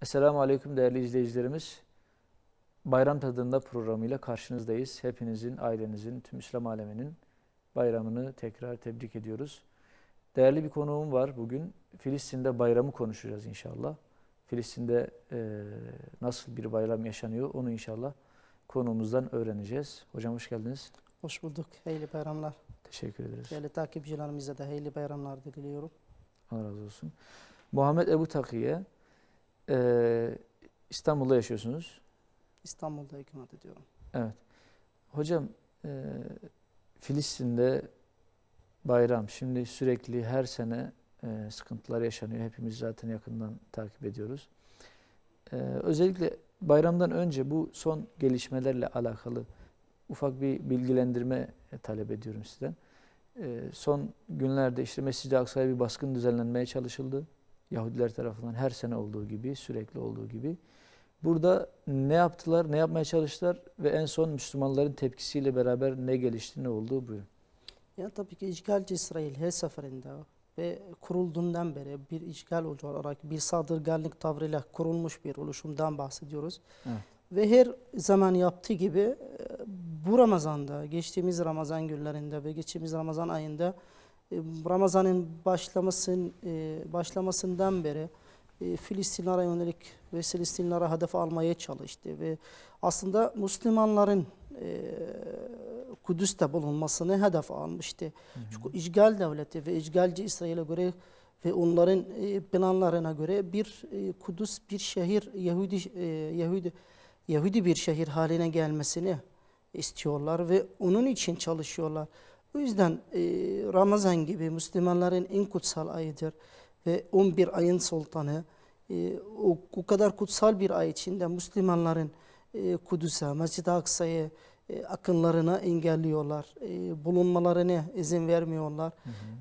Esselamu Aleyküm değerli izleyicilerimiz. Bayram Tadında programıyla karşınızdayız. Hepinizin, ailenizin, tüm İslam aleminin bayramını tekrar tebrik ediyoruz. Değerli bir konuğum var bugün. Filistin'de bayramı konuşacağız inşallah. Filistin'de nasıl bir bayram yaşanıyor onu inşallah konuğumuzdan öğreneceğiz. Hocam hoş geldiniz. Hoş bulduk. Hayırlı bayramlar. Teşekkür ederiz. Değerli takipçilerimize de hayırlı bayramlar diliyorum. Allah razı olsun. Muhammed Ebu Takiye, İstanbul'da yaşıyorsunuz. İstanbul'da ikamet ediyorum. Evet. Hocam, Filistin'de bayram şimdi sürekli her sene sıkıntılar yaşanıyor. Hepimiz zaten yakından takip ediyoruz. Özellikle bayramdan önce bu son gelişmelerle alakalı ufak bir bilgilendirme talep ediyorum sizden. Son günlerde işte Mescid-i Aksa'ya bir baskın düzenlenmeye çalışıldı. Yahudiler tarafından her sene olduğu gibi, sürekli olduğu gibi. Burada ne yaptılar, ne yapmaya çalıştılar ve en son Müslümanların tepkisiyle beraber ne gelişti, ne oldu? Buyurun. Ya tabii ki işgalci İsrail her seferinde ve kurulduğundan beri bir işgal olarak bir saldırganlık tavrıyla kurulmuş bir oluşumdan bahsediyoruz. Evet. Ve her zaman yaptığı gibi bu Ramazan'da, geçtiğimiz Ramazan günlerinde ve geçtiğimiz Ramazan ayında Ramazan'ın başlamasından beri Filistinlere yönelik ve Filistinlere hedef almaya çalıştı ve aslında Müslümanların Kudüs'te bulunmasını hedef almıştı. Çünkü işgal devleti ve işgalci İsrail'e göre ve onların planlarına göre bir Kudüs bir şehir Yahudi bir şehir haline gelmesini istiyorlar ve onun için çalışıyorlar. O yüzden Ramazan gibi Müslümanların en kutsal ayıdır ve 11 ayın sultanı. O kadar kutsal bir ay içinde Müslümanların Kudüs'e, Mescid-i Aksa'ya akınlarına engelliyorlar. Bulunmalarına izin vermiyorlar.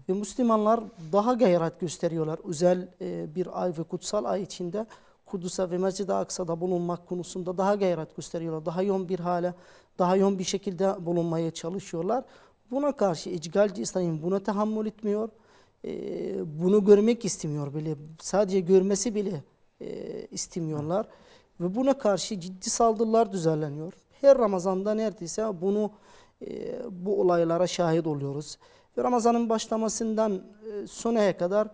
Ve Müslümanlar daha gayret gösteriyorlar. Özel bir ay ve kutsal ay içinde Kudüs'e ve Mescid-i Aksa'da bulunmak konusunda daha gayret gösteriyorlar. Daha yoğun bir hale, daha yoğun bir şekilde bulunmaya çalışıyorlar. Buna karşı işgalci İsrail buna tahammül etmiyor. Bunu görmek istemiyor bile. Sadece görmesi bile istemiyorlar. Ve buna karşı ciddi saldırılar düzenleniyor. Her Ramazan'da neredeyse bu olaylara şahit oluyoruz. Ve Ramazan'ın başlamasından sonraya kadar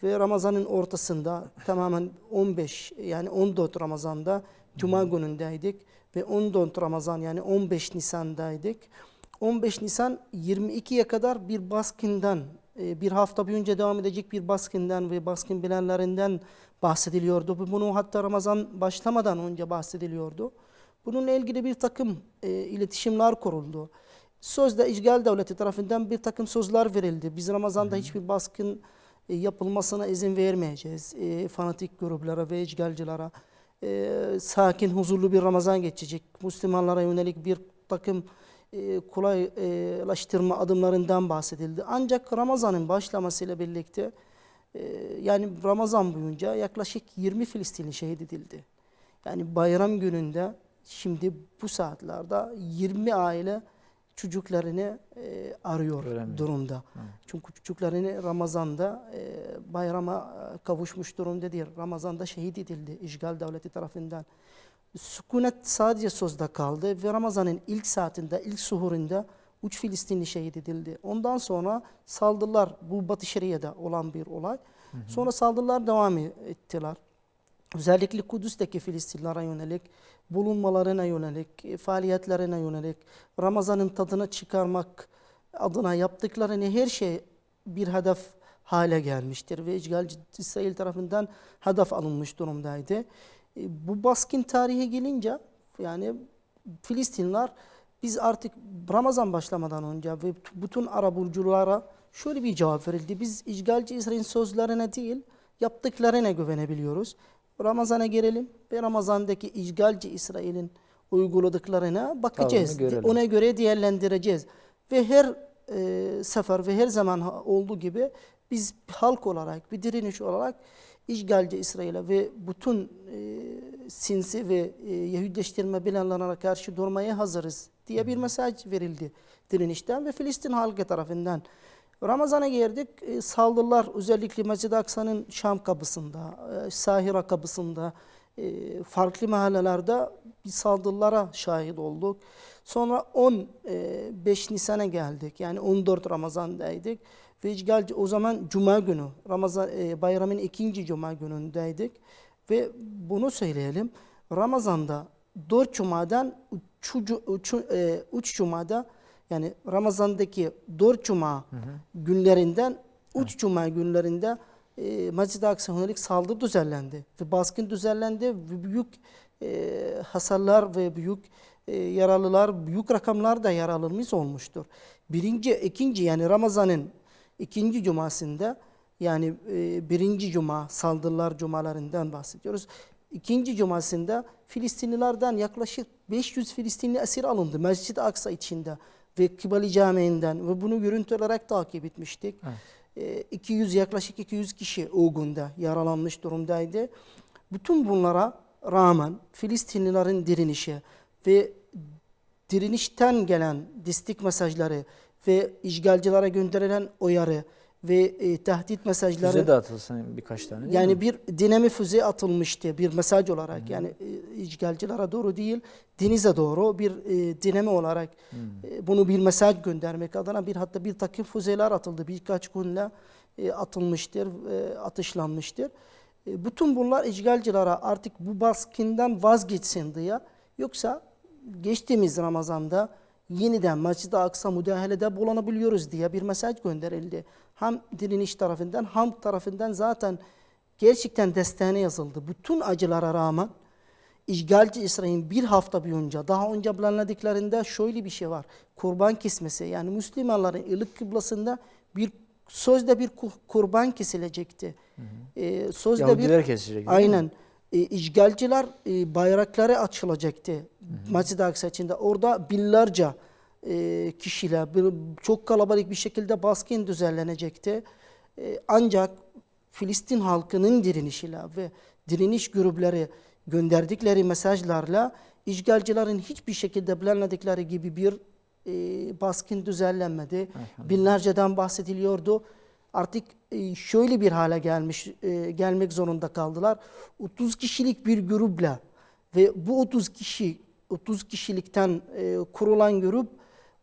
ve Ramazan'ın ortasında tamamen 15 yani 14 Ramazan'da Cuma günündeydik ve 14 Ramazan yani 15 Nisan'daydık. 15 Nisan 22'ye kadar bir baskından, bir hafta boyunca devam edecek bir baskından ve baskın bilenlerinden bahsediliyordu. Bunu hatta Ramazan başlamadan önce bahsediliyordu. Bununla ilgili bir takım iletişimler kuruldu. Sözde işgal devleti tarafından bir takım sözler verildi. Biz Ramazan'da hiçbir baskın yapılmasına izin vermeyeceğiz. Fanatik gruplara ve işgalcilere sakin, huzurlu bir Ramazan geçecek. Müslümanlara yönelik bir takım kolaylaştırma adımlarından bahsedildi. Ancak Ramazan'ın başlamasıyla birlikte yani Ramazan boyunca yaklaşık 20 Filistinli şehit edildi. Yani bayram gününde şimdi bu saatlerde 20 aile çocuklarını arıyor durumda. Çünkü çocuklarını Ramazan'da bayrama kavuşmuş durumda değil. Ramazan'da şehit edildi işgal devleti tarafından. Sükunet sadece sözde kaldı ve Ramazan'ın ilk saatinde, ilk suhurunda 3 Filistinli şehit edildi. Ondan sonra saldırılar, bu Batı Şeria'da olan bir olay. Sonra saldırılar devam ettiler. Özellikle Kudüs'teki Filistinlere yönelik, bulunmalarına yönelik, faaliyetlerine yönelik, Ramazan'ın tadını çıkarmak adına yaptıklarını her şey bir hedef hale gelmiştir. Ve işgalci İsrail tarafından hedef alınmış durumdaydı. Bu baskın tarihe gelince yani Filistinler biz artık Ramazan başlamadan önce ve bütün arabuluculara şöyle bir cevap verildi. Biz işgalci İsrail'in sözlerine değil yaptıklarına güvenebiliyoruz. Ramazan'a girelim ve Ramazan'daki işgalci İsrail'in uyguladıklarına bakacağız. Ona göre değerlendireceğiz. Ve her sefer ve her zaman olduğu gibi biz halk olarak, bir direniş olarak işgalci İsrail'e ve bütün sinsi ve Yahudileştirme planlarına karşı durmaya hazırız diye bir mesaj verildi direnişten ve Filistin halkı tarafından. Ramazan'a girdik, saldırılar özellikle Mescid-i Aksa'nın Şam kapısında, Sahira kapısında farklı mahallelerde bir saldırılara şahit olduk. Sonra 15 Nisan'a geldik. Yani 14 Ramazan'daydık. Ve işgalci o zaman Cuma günü, Ramazan bayramın ikinci Cuma günündeydik. Ve bunu söyleyelim. Ramazan'da 4 Cuma'dan 3 Cuma'da, yani Ramazan'daki 4 Cuma günlerinden 3 Cuma günlerinde Mescid-i Aksa'ya yönelik saldırı düzenlendi. Ve baskın düzenlendi ve büyük hasarlar ve büyük yaralılar, büyük rakamlar da yaralılmış olmuştur. İkinci yani Ramazan'ın ikinci cumasında, yani birinci cuma saldırılar cumalarından bahsediyoruz. İkinci cumasında Filistinlilerden yaklaşık 500 Filistinli esir alındı Mescid-i Aksa içinde ve Kibali Camii'nden ve bunu görüntü olarak takip etmiştik. Evet. Yaklaşık 200 kişi o günde yaralanmış durumdaydı. Bütün bunlara rağmen Filistinlilerin direnişi ve direnişten gelen destek mesajları ve işgalcilere gönderilen uyarı ve tehdit mesajları. Füze de atılsın birkaç tane değil yani mi? bir dinamik füze atılmıştı bir mesaj olarak. Yani işgalcilere doğru değil, denize doğru bir dinamik olarak bunu bir mesaj göndermek adına hatta bir takım füzeler atıldı. Birkaç günle atılmıştır, atışlanmıştır. Bütün bunlar işgalcilere artık bu baskından vazgeçsin diye, yoksa geçtiğimiz Ramazan'da yeniden Mescid-i Aksa müdahalede bulunabiliyoruz diye bir mesaj gönderildi. Hem direniş tarafından hem tarafından zaten gerçekten desteğine yazıldı. Bütün acılara rağmen işgalci İsrail'in bir hafta boyunca daha önce planladıklarında şöyle bir şey var. Kurban kesmesi, yani Müslümanların ilk kıblasında sözde bir kurban kesilecekti. Sözde Yahudiler kesecek. Aynen. İşgalciler bayrakları açılacaktı Mescid-i Aksa içinde. Orada binlerce kişiyle çok kalabalık bir şekilde baskın düzenlenecekti. Ancak Filistin halkının direnişiyle ve direniş grupları gönderdikleri mesajlarla işgalcilerin hiçbir şekilde planladıkları gibi bir baskın düzenlenmedi. Binlerceden bahsediliyordu. Artık şöyle bir hale gelmek zorunda kaldılar. 30 kişilik bir grupla ve bu 30 kişilikten kurulan grup,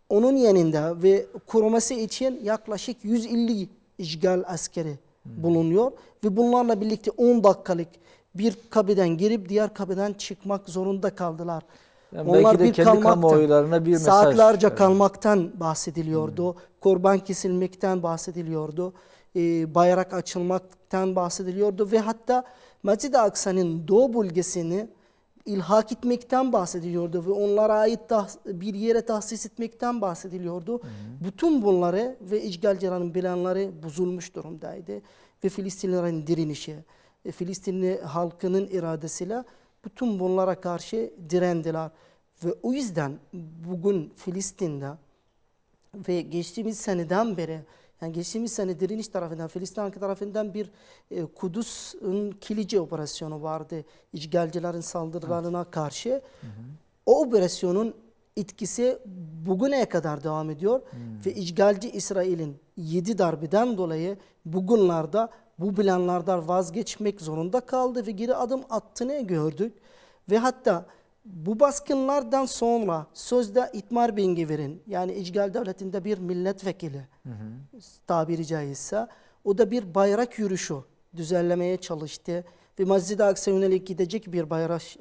onun yanında ve koruması için yaklaşık 150 işgal askeri bulunuyor ve bunlarla birlikte 10 dakikalık bir kapıdan girip diğer kapıdan çıkmak zorunda kaldılar. Yani belki de kendi kamuoylarına bir mesaj. Saatlerce kalmaktan bahsediliyordu. Kurban kesilmekten bahsediliyordu. Bayrak açılmaktan bahsediliyordu ve hatta Mescid-i Aksa'nın doğu bölgesini ilhak etmekten bahsediliyordu ve onlara ait bir yere tahsis etmekten bahsediliyordu. Bütün bunları ve işgalcilerin planları bozulmuş durumdaydı ve Filistinlilerin direnişi, Filistinli halkının iradesiyle bütün bunlara karşı direndiler. Ve o yüzden bugün Filistin'de ve geçtiğimiz seneden beri, yani geçtiğimiz sene direniş tarafından, Filistin halkı tarafından bir Kudüs'ün kilici operasyonu vardı işgalcilerin saldırılarına karşı. O operasyonun etkisi bugüne kadar devam ediyor ve işgalci İsrail'in 7 darbeden dolayı bugünlerde bu planlardan vazgeçmek zorunda kaldı ve geri adım attığını gördük. Ve hatta bu baskınlardan sonra sözde İtmar Ben-Gvir'in, yani işgal devletinde bir milletvekili tabiri caizse, o da bir bayrak yürüyüşü düzenlemeye çalıştı ve Mescid-i Aksa'ya yönelik gidecek bir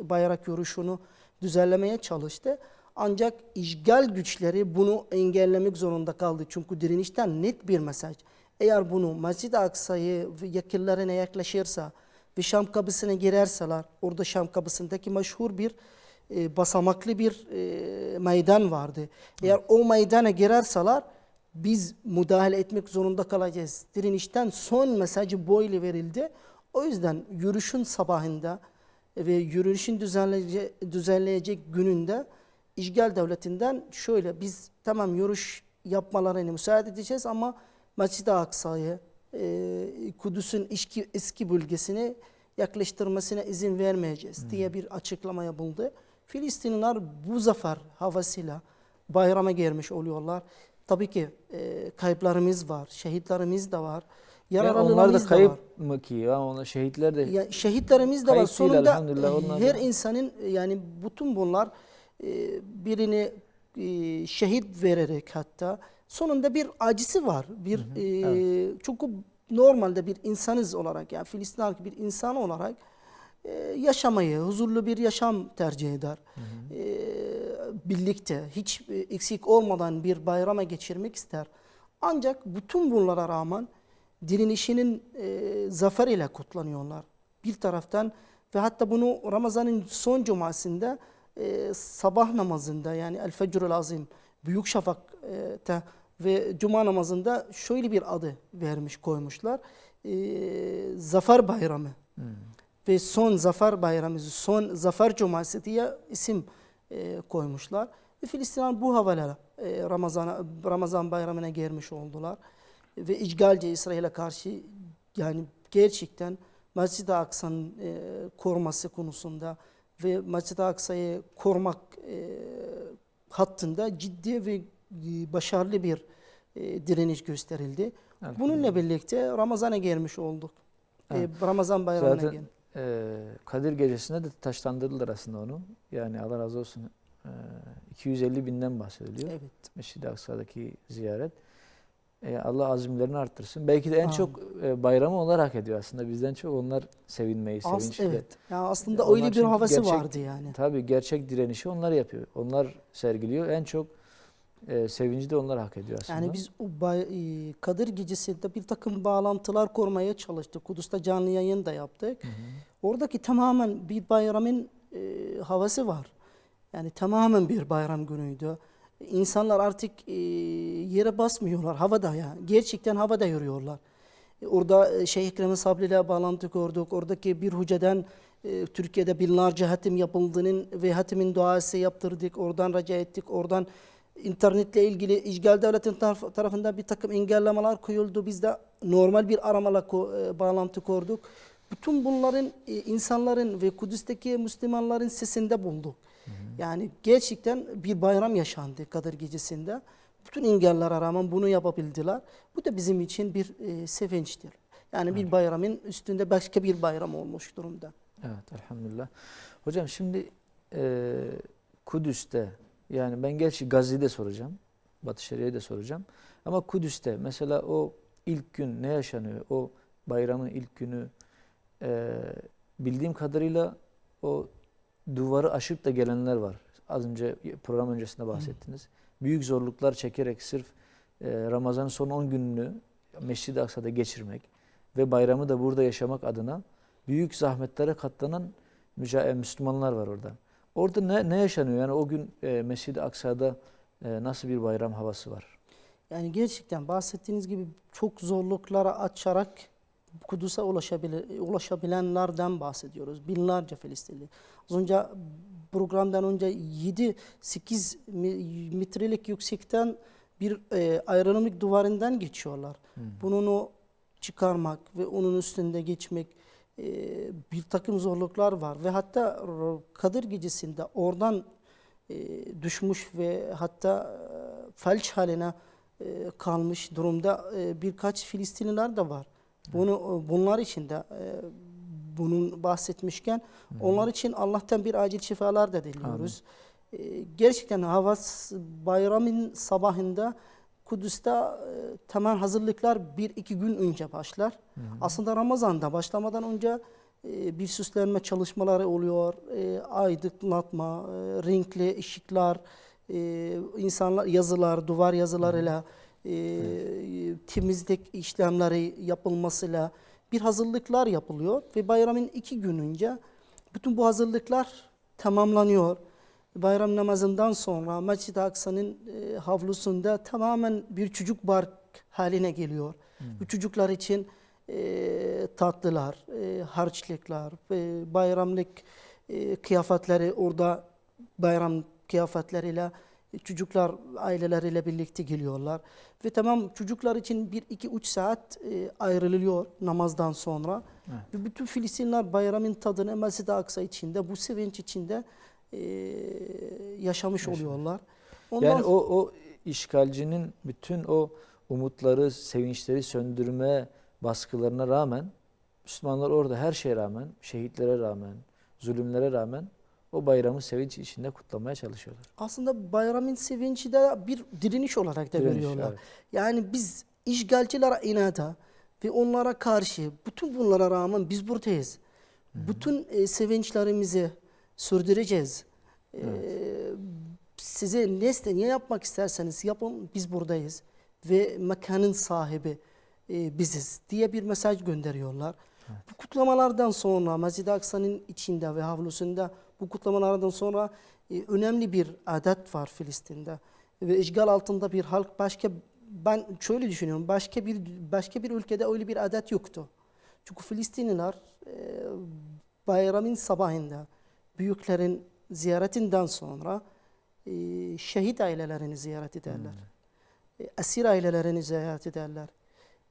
bayrak yürüyüşünü düzenlemeye çalıştı. Ancak işgal güçleri bunu engellemek zorunda kaldı. Çünkü direnişten net bir mesaj. Eğer bunu Mescid-i Aksa'yı yakınlarına yaklaşırsa ve Şam kapısına girerseler, orada Şam kapısındaki meşhur bir basamaklı bir meydan vardı. Eğer o meydana girerseler biz müdahale etmek zorunda kalacağız. Direnişten son mesajı böyle verildi. O yüzden yürüyüşün sabahında ve yürüyüşün düzenleyecek gününde işgal devletinden şöyle, biz tamam yürüyüş yapmalarını müsaade edeceğiz ama Mescid-i Aksa'yı, Kudüs'ün eski bölgesine yaklaştırmasına izin vermeyeceğiz diye bir açıklama yapıldı. Filistinliler bu zafer havasıyla bayrama girmiş oluyorlar. Tabii ki kayıplarımız var, şehitlerimiz de var. Yani onlar da Yaralılarımız da kayıp var. mı ki? Ya onlar şehitler de Ya şehitlerimiz de var. kayıp değil Sonunda elhamdülillah onlar her da. insanın yani bütün bunlar birini şehit vererek hatta sonunda bir acısı var. Hı hı. Evet. Çünkü normalde bir insanız olarak yani Filistin halkı bir insan olarak yaşamayı, huzurlu bir yaşam tercih eder. Hı hı. Birlikte hiç eksik olmadan bir bayrama geçirmek ister. Ancak bütün bunlara rağmen direnişinin zafer ile kutlanıyorlar. Bir taraftan ve hatta bunu Ramazan'ın son cumasında sabah namazında yani El Fecrül Azim, Büyük Şafak'ta ve Cuma namazında şöyle bir adı vermiş koymuşlar. Zafer Bayramı. Hı. Ve son zafer bayramı, son zafer cuması diye isim koymuşlar. Ve Filistinler bu havalara Ramazan bayramına girmiş oldular. Ve işgalci İsrail'e karşı yani gerçekten Mescid-i Aksa'nın koruması konusunda ve Mescid-i Aksa'yı korumak hattında ciddi ve başarılı bir direniş gösterildi. Bununla Elhamdülillah. birlikte Ramazan'a girmiş olduk. Evet. Ramazan bayramına Zaten geldik. Kadir Gecesi'nde de taşlandırdılar aslında onu. Yani Allah razı olsun. 250 binden bahsediliyor. Evet. Mescid-i Aksa'daki ziyaret. Allah azimlerini arttırsın. Belki de en Amin. çok bayramı onlar hak ediyor aslında. Bizden çok onlar sevinmeyi, sevinçle. Evet. Ya aslında Onlar öyle bir çünkü havası gerçek, vardı yani. tabii gerçek direnişi onlar yapıyor. Onlar sergiliyor. En çok sevinci de onlar hak ediyor aslında. Yani biz o Kadir Gecesi'nde bir takım bağlantılar kurmaya çalıştık. Kudüs'te canlı yayın da yaptık. Hı hı. Oradaki tamamen bir bayramın havası var. Yani tamamen bir bayram günüydü. İnsanlar artık yere basmıyorlar havada ya. Gerçekten havada yürüyorlar. Orada Şeyh Ekrem Sabri ile bağlantı kurduk. Oradaki bir hoceden Türkiye'de binlerce hatim yapıldığının ve hatimin duası yaptırdık. Oradan rica ettik. Oradan internetle ilgili işgal devletin tarafından bir takım engellemeler koyuldu. Biz de normal bir aramala bağlantı kurduk. Bütün bunların insanların ve Kudüs'teki Müslümanların sesinde bulduk. Hı hı. Yani gerçekten bir bayram yaşandı Kadir Gecesi'nde. Bütün engellere rağmen bunu yapabildiler. Bu da bizim için bir sevinçtir. Yani Evet. bir bayramın üstünde başka bir bayram olmuş durumda. Evet, elhamdülillah. Hocam şimdi Kudüs'te, yani ben gerçi Gazze'de soracağım, Batı Şeria'yı da soracağım. Ama Kudüs'te mesela o ilk gün ne yaşanıyor? O bayramın ilk günü e, bildiğim kadarıyla o duvarı aşıp da gelenler var. Az önce program öncesinde bahsettiniz. Büyük zorluklar çekerek sırf Ramazan'ın son 10 gününü Mescid-i Aksa'da geçirmek ve bayramı da burada yaşamak adına büyük zahmetlere katlanan Müslümanlar var orada. Orada ne yaşanıyor? Yani o gün Mescid-i Aksa'da nasıl bir bayram havası var? Yani gerçekten bahsettiğiniz gibi çok zorluklara açarak Kudüs'e ulaşabilenlerden bahsediyoruz. Binlerce Filistinli. Az önce programdan önce 7-8 metrelik yüksekten bir aerodinamik duvarından geçiyorlar. Bunu çıkarmak ve onun üstünde geçmek bir takım zorluklar var. Ve hatta Kadir Gecesi'nde oradan düşmüş ve hatta felç haline kalmış durumda birkaç Filistinliler de var. Bunlar için de bunun bahsetmişken onlar için Allah'tan bir acil şifalar da diliyoruz. Gerçekten bayramın sabahında Kudüs'te temel hazırlıklar 1-2 gün önce başlar. Hı hı. Aslında Ramazan'da başlamadan önce bir süslenme çalışmaları oluyor. Aydınlatma, renkli ışıklar, insanlar yazılar, duvar yazılarıyla temizlik işlemleri yapılmasıyla bir hazırlıklar yapılıyor ve bayramın 2 gün önce bütün bu hazırlıklar tamamlanıyor. Bayram namazından sonra Mescid-i Aksa'nın havlusunda tamamen bir çocuk park haline geliyor. Bu çocuklar için tatlılar, harçlıklar, bayramlık kıyafetleri orada bayram kıyafetleriyle çocuklar aileleriyle birlikte geliyorlar. Ve tamam çocuklar için 1-2-3 saat ayrılıyor namazdan sonra. Evet. Ve bütün Filistinler bayramın tadını Mescid-i Aksa içinde, bu sevinç içinde yaşamış oluyorlar. Ondan Yani o işgalcinin bütün o umutları, sevinçleri söndürme baskılarına rağmen Müslümanlar orada her şeye rağmen, şehitlere rağmen, zulümlere rağmen o bayramı sevinç içinde kutlamaya çalışıyorlar. Aslında bayramın sevinci de bir direniş olarak da Direniş, görüyorlar. evet. Yani biz işgalcilere inada ve onlara karşı bütün bunlara rağmen biz buradayız. Bütün sevinçlerimizi sürdüreceğiz. Size ne yapmak isterseniz yapın, biz buradayız. Ve mekanın sahibi biziz diye bir mesaj gönderiyorlar. Bu kutlamalardan sonra Mescid-i Aksa'nın içinde ve havlusunda bu kutlamalardan sonra önemli bir adet var Filistin'de. Ve işgal altında bir halk ben şöyle düşünüyorum, başka bir ülkede öyle bir adet yoktu. Çünkü Filistinliler bayramın sabahında büyüklerin ziyaretinden sonra şehit ailelerini ziyaret ederler. Esir ailelerini ziyaret ederler.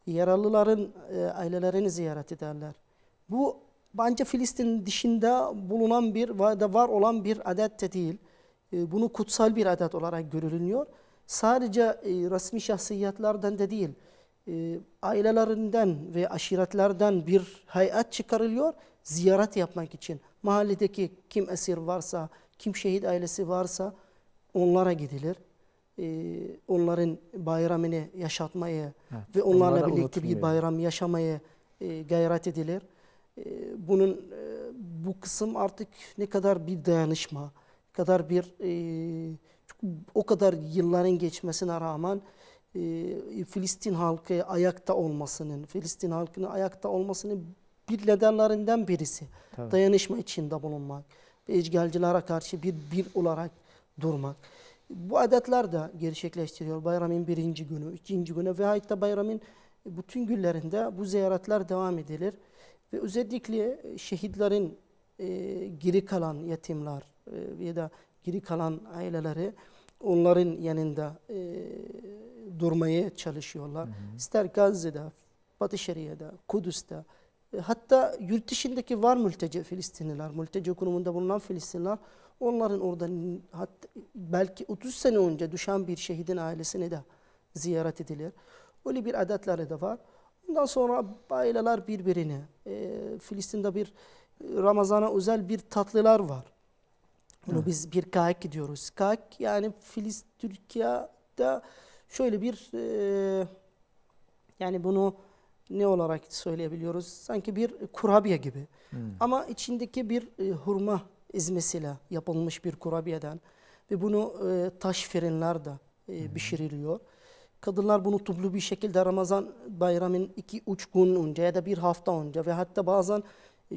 Yaralıların ailelerini ziyaret ederler. Bu bence Filistin dışında bulunan var olan bir adet de değil. Bunu kutsal bir adet olarak görülüyor. Sadece resmi şahsiyetlerden de değil, ailelerinden ve aşiretlerden bir hayat çıkarılıyor ziyaret yapmak için. Mahalledeki kim esir varsa, kim şehit ailesi varsa onlara gidilir. Onların bayramını yaşatmaya ve onlarla birlikte bir bayram yaşamaya gayret edilir. Bu kısım artık ne kadar bir dayanışma, kadar o kadar yılların geçmesine rağmen Filistin halkı ayakta olmasının, Filistin halkının ayakta olmasının bir nedenlerinden birisi. Tabii. Dayanışma içinde bulunmak ve işgalcilere karşı bir olarak durmak. Bu adetler de gerçekleştiriyor. Bayramın birinci günü, ikinci günü ve hatta bayramın bütün günlerinde bu ziyaretler devam edilir. Ve özellikle şehitlerin geri kalan yetimler ya da geri kalan aileleri onların yanında durmaya çalışıyorlar. İster Gazze'de, Batı Şeria'da, Kudüs'te, hatta yurt dışındaki var mülteci Filistinliler, mülteci konumunda bulunan Filistinliler, onların orada belki 30 sene önce düşen bir şehidin ailesini de ziyaret edilir. Öyle bir adetleri de var. Ondan sonra aileler birbirini, Filistin'de bir Ramazan'a özel bir tatlılar var. Bunu biz bir kaik gidiyoruz. Kaik yani Türkiye'de şöyle bir yani bunu ne olarak söyleyebiliyoruz? Sanki bir kurabiye gibi. Ama içindeki bir hurma ezmesiyle yapılmış bir kurabiyeden ve bunu taş fırınlarda pişiriliyor. Kadınlar bunu toplu bir şekilde Ramazan bayramının 2-3 gün önce ya da bir hafta önce ve hatta bazen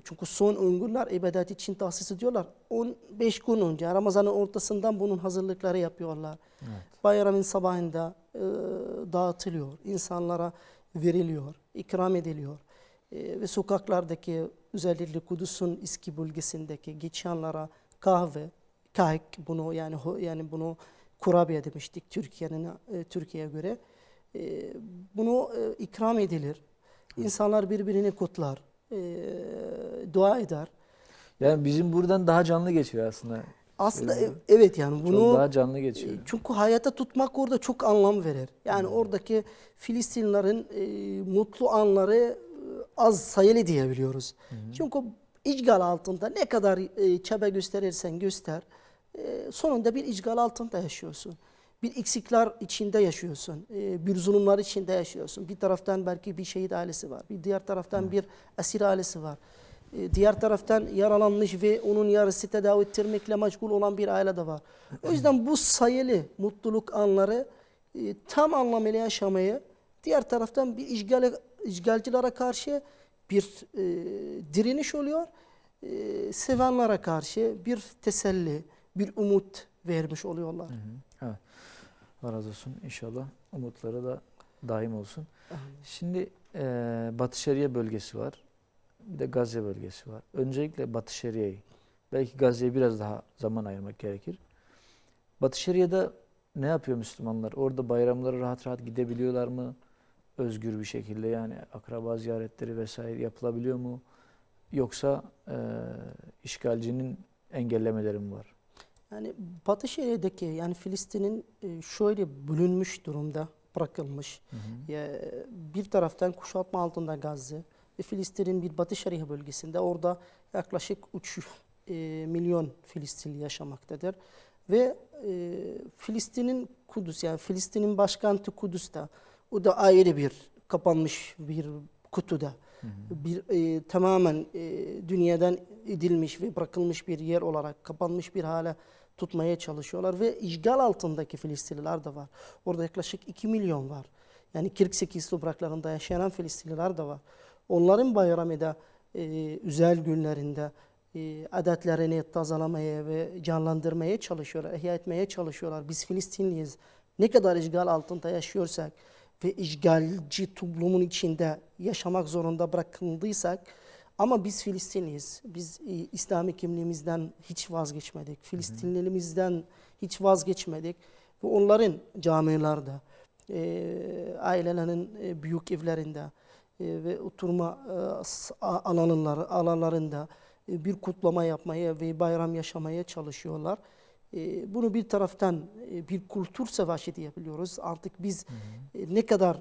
çünkü son 10 günler ibadet için tahsis ediyorlar. 15 gün önce Ramazan'ın ortasından bunun hazırlıkları yapıyorlar. Evet. Bayramın sabahında dağıtılıyor, insanlara veriliyor, ikram ediliyor. Ve sokaklardaki özellikle Kudüs'ün eski bölgesindeki geçenlere kahve, kaik bunu kurabiye demiştik Türkiye'ye göre. Bunu ikram edilir. İnsanlar birbirini kutlar, dua eder. Yani bizim buradan daha canlı geçiyor aslında. Aslında evet yani bunu çok daha canlı geçiyor. Çünkü hayata tutmak orada çok anlam verir. Yani oradaki Filistinlerin mutlu anları az sayılı diyebiliyoruz. Çünkü işgal altında ne kadar çaba gösterirsen göster, sonunda bir işgal altında yaşıyorsun. Bir eksikler içinde yaşıyorsun. Bir zulümler içinde yaşıyorsun. Bir taraftan belki bir şehit ailesi var. Bir diğer taraftan bir esir ailesi var. Diğer taraftan yaralanmış ve onun yarısı tedavi ettirmekle meşgul olan bir aile de var. O yüzden bu sayılı mutluluk anları tam anlamıyla yaşamayı, diğer taraftan bir işgalcilere karşı bir direniş oluyor. Sevenlere karşı bir teselli, bir umut vermiş oluyorlar. Evet. Allah razı olsun. İnşallah umutları da daim olsun. Şimdi Batı Şeria bölgesi var. Bir de Gazze bölgesi var. Öncelikle Batı Şeria'yı, belki Gazze'ye biraz daha zaman ayırmak gerekir. Batı Şeria'da ne yapıyor Müslümanlar? Orada bayramlara rahat rahat gidebiliyorlar mı? Özgür bir şekilde yani akraba ziyaretleri vesaire yapılabiliyor mu? Yoksa işgalcinin engellemeleri mi var? Yani Batı Şeria'daki yani Filistin'in şöyle bölünmüş durumda bırakılmış. Bir taraftan kuşatma altında Gazze ve Filistin'in bir Batı Şeria bölgesinde, orada yaklaşık 3 milyon Filistinli yaşamaktadır. Ve Filistin'in Kudüs, yani Filistin'in başkenti Kudüs'te, o da ayrı bir kapanmış bir kutuda. Bir tamamen dünyadan edilmiş ve bırakılmış bir yer olarak kapanmış bir hale tutmaya çalışıyorlar ve işgal altındaki Filistinliler de var. Orada yaklaşık 2 milyon var. Yani 48 topraklarında yaşayan Filistinliler de var. Onların bayramı da özel günlerinde adetlerini tazelemeye ve canlandırmaya çalışıyorlar, ihya etmeye çalışıyorlar. Biz Filistinliyiz. Ne kadar işgal altında yaşıyorsak ve işgalci toplumun içinde yaşamak zorunda bırakıldıysak, ama biz Filistinliyiz. Biz İslami kimliğimizden hiç vazgeçmedik. Filistinliğimizden hiç vazgeçmedik. Ve onların camilerde, ailelerinin büyük evlerinde ve oturma alanlarında bir kutlama yapmaya ve bayram yaşamaya çalışıyorlar. Bunu bir taraftan bir kültür savaşı diyebiliyoruz. Artık biz ne kadar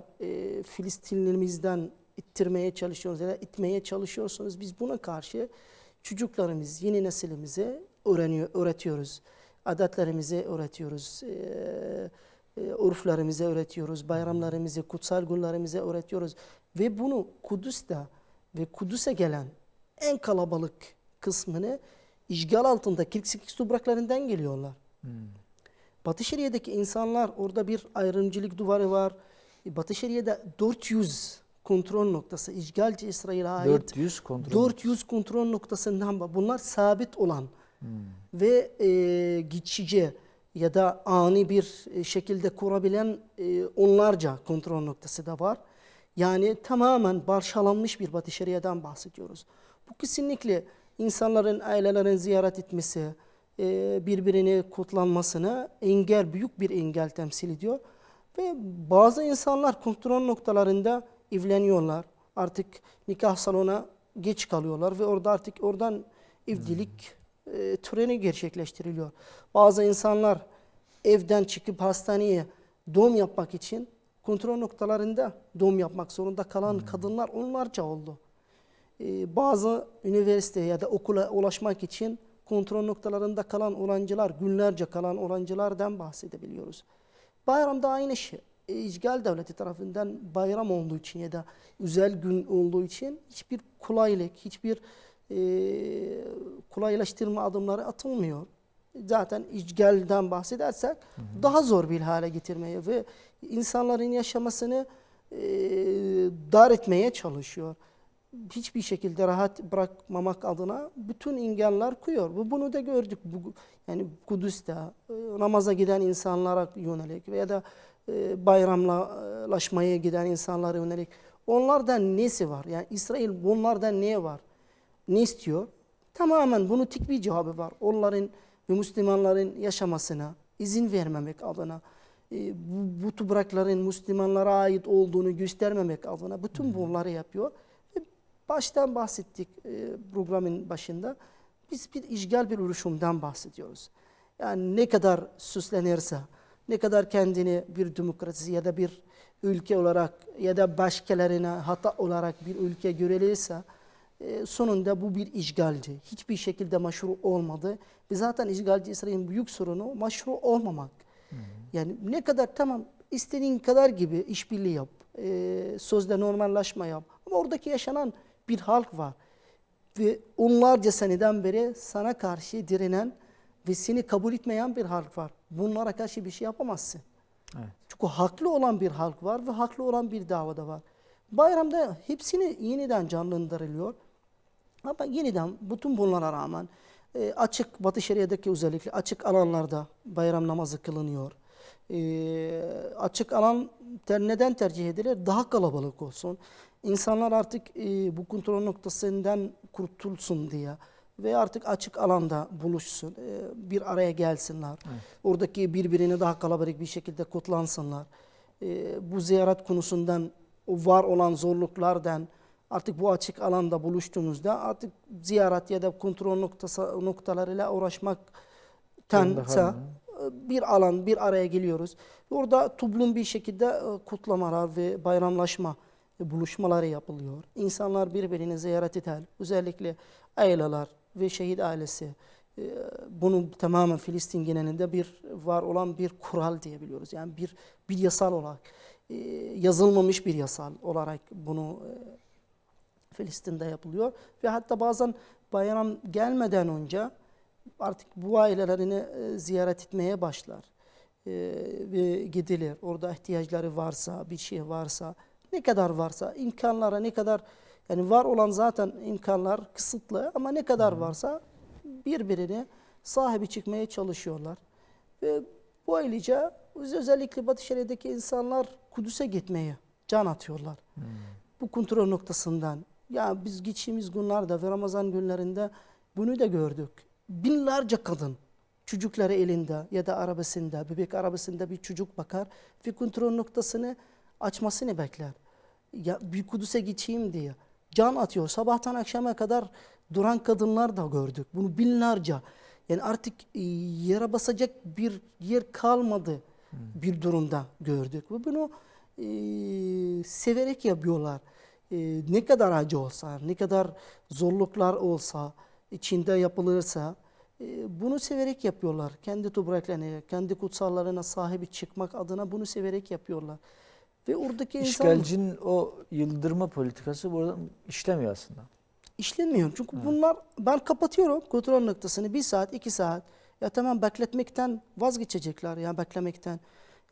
Filistinlilerimizden ittirmeye çalışıyoruz ya da itmeye çalışıyorsunuz, biz buna karşı çocuklarımız, yeni nesilimize öğretiyoruz. Adetlerimizi öğretiyoruz. Urflarımızı öğretiyoruz. Bayramlarımızı, kutsal günlerimizi öğretiyoruz. Ve bunu Kudüs'te ve Kudüs'e gelen en kalabalık kısmını işgal altında 48 topraklarından geliyorlar. Batı Şeria'daki insanlar, orada bir ayrımcılık duvarı var. Batı Şeria'da 400 kontrol noktası, işgalci İsrail'e ait 400 kontrol noktasından var. Bunlar sabit olan ve geçici ya da ani bir şekilde kurabilen onlarca kontrol noktası da var. Yani tamamen parçalanmış bir Batı Şeria'dan bahsediyoruz. Bu kesinlikle insanların, ailelerin ziyaret etmesi, birbirini kutlanmasına büyük bir engel temsil ediyor. Ve bazı insanlar kontrol noktalarında evleniyorlar. Artık nikah salonuna geç kalıyorlar ve orada artık oradan evlilik töreni gerçekleştiriliyor. Bazı insanlar evden çıkıp hastaneye doğum yapmak için kontrol noktalarında doğum yapmak zorunda kalan kadınlar onlarca oldu. Bazı üniversite ya da okula ulaşmak için kontrol noktalarında kalan öğrenciler, günlerce kalan öğrencilerden bahsedebiliyoruz. Bayramda aynı şey. İşgal devleti tarafından bayram olduğu için ya da özel gün olduğu için hiçbir kolaylık, hiçbir kolaylaştırma adımları atılmıyor. Zaten işgalden bahsedersek daha zor bir hale getirmeye ve insanların yaşamasını dar etmeye çalışıyor. Hiçbir şekilde rahat bırakmamak adına bütün engeller koyuyor. Ve bunu da gördük. Yani Kudüs'te namaza giden insanlara yönelik veya da bayramlaşmaya giden insanlara yönelik. Onlardan nesi var? Yani İsrail bunlardan ne var? Ne istiyor? Tamamen bunun tek bir cevabı var. Onların ve Müslümanların yaşamasına izin vermemek adına, bu toprakların Müslümanlara ait olduğunu göstermemek adına bütün bunları yapıyor. Ve baştan bahsettik programın başında. Biz bir işgal bir oluşumdan bahsediyoruz. Yani ne kadar süslenirse, ne kadar kendini bir demokrasi ya da bir ülke olarak ya da başkalarına hata olarak bir ülke görülürse, sonunda bu bir işgalci. Hiçbir şekilde meşru olmadı. Ve zaten işgalci İsrail'in büyük sorunu meşru olmamak. Yani ne kadar tamam istediğin kadar gibi işbirliği yap, sözde normalleşme yap. Ama oradaki yaşanan bir halk var. Ve onlarca seneden beri sana karşı direnen ve seni kabul etmeyen bir halk var. Bunlara karşı bir şey yapamazsın. Evet. Çünkü haklı olan bir halk var ve haklı olan bir davada var. Bayramda hepsini yeniden canlandırılıyor. Ama yeniden bütün bunlara rağmen açık Batı Şeria'daki özellikle açık alanlarda bayram namazı kılınıyor. Açık alan neden tercih edilir? Daha kalabalık olsun. İnsanlar artık bu kontrol noktasından kurtulsun diye ve artık açık alanda buluşsun, bir araya gelsinler. Evet. Oradaki birbirini daha kalabalık bir şekilde kutlansınlar. Bu ziyaret konusundan, o var olan zorluklardan artık bu açık alanda buluştuğunuzda artık ziyaret ya da kontrol noktalarıyla uğraşmaktansa bir alan, bir araya geliyoruz. Orada toplum bir şekilde kutlamalar ve bayramlaşma buluşmaları yapılıyor. İnsanlar birbirini ziyaret eder. Özellikle aileler ve şehit ailesi. Bunu tamamen Filistin genelinde var olan bir kural diyebiliyoruz. Yani bir yasal olarak, yazılmamış bir yasal olarak bunu Filistin'de yapılıyor. Ve hatta bazen bayram gelmeden önce artık bu ailelerini ziyaret etmeye başlar. Ve gidilir. Orada ihtiyaçları varsa, bir şey varsa, ne kadar varsa, imkanlara ne kadar, yani var olan zaten imkanlar kısıtlı ama ne kadar varsa birbirini sahibi çıkmaya çalışıyorlar. Ve bu ayrıca özellikle Batı Şeria'daki insanlar Kudüs'e gitmeye can atıyorlar. Bu kontrol noktasından. Ya biz geçtiğimiz günlerde ve Ramazan günlerinde bunu da gördük. Binlerce kadın çocukları elinde ya da arabasında, bebek arabasında bir çocuk bakar ve kontrol noktasını açmasını bekler. Ya bir Kudüs'e geçeyim diye can atıyor. Sabahtan akşama kadar duran kadınlar da gördük. Bunu binlerce. Yani artık yere basacak bir yer kalmadı bir durumda gördük. Ve bunu severek yapıyorlar. Ne kadar acı olsa, ne kadar zorluklar olsa, içinde yapılırsa bunu severek yapıyorlar. Kendi topraklarına, kendi kutsallarına sahibi çıkmak adına bunu severek yapıyorlar. Ve oradaki insan İşgalcinin o yıldırma politikası burada işlemiyor aslında. işlenmiyor. Çünkü bunlar, ben kapatıyorum kontrol noktasını 1 saat, 2 saat. Ya tamam, bekletmekten vazgeçecekler ya, beklemekten.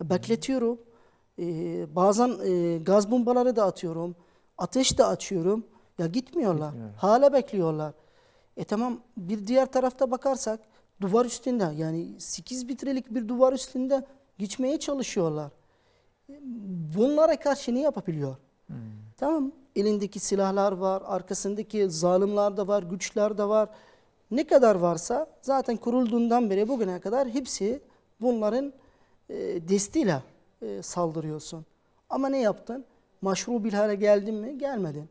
Ya bekletiyorum. Bazen gaz bombaları da atıyorum. Ateş de açıyorum. Ya gitmiyorlar. Gitmiyor. Hala bekliyorlar. Tamam, bir diğer tarafta bakarsak duvar üstünde, yani 8 metrelik bir duvar üstünde geçmeye çalışıyorlar. Bunlara karşı ne yapabiliyor? Tamam, elindeki silahlar var, arkasındaki zalimler de var, güçler de var. Ne kadar varsa zaten kurulduğundan beri bugüne kadar hepsi bunların desteğiyle saldırıyorsun. Ama ne yaptın? Maşru bir hale geldin mi? Gelmedin.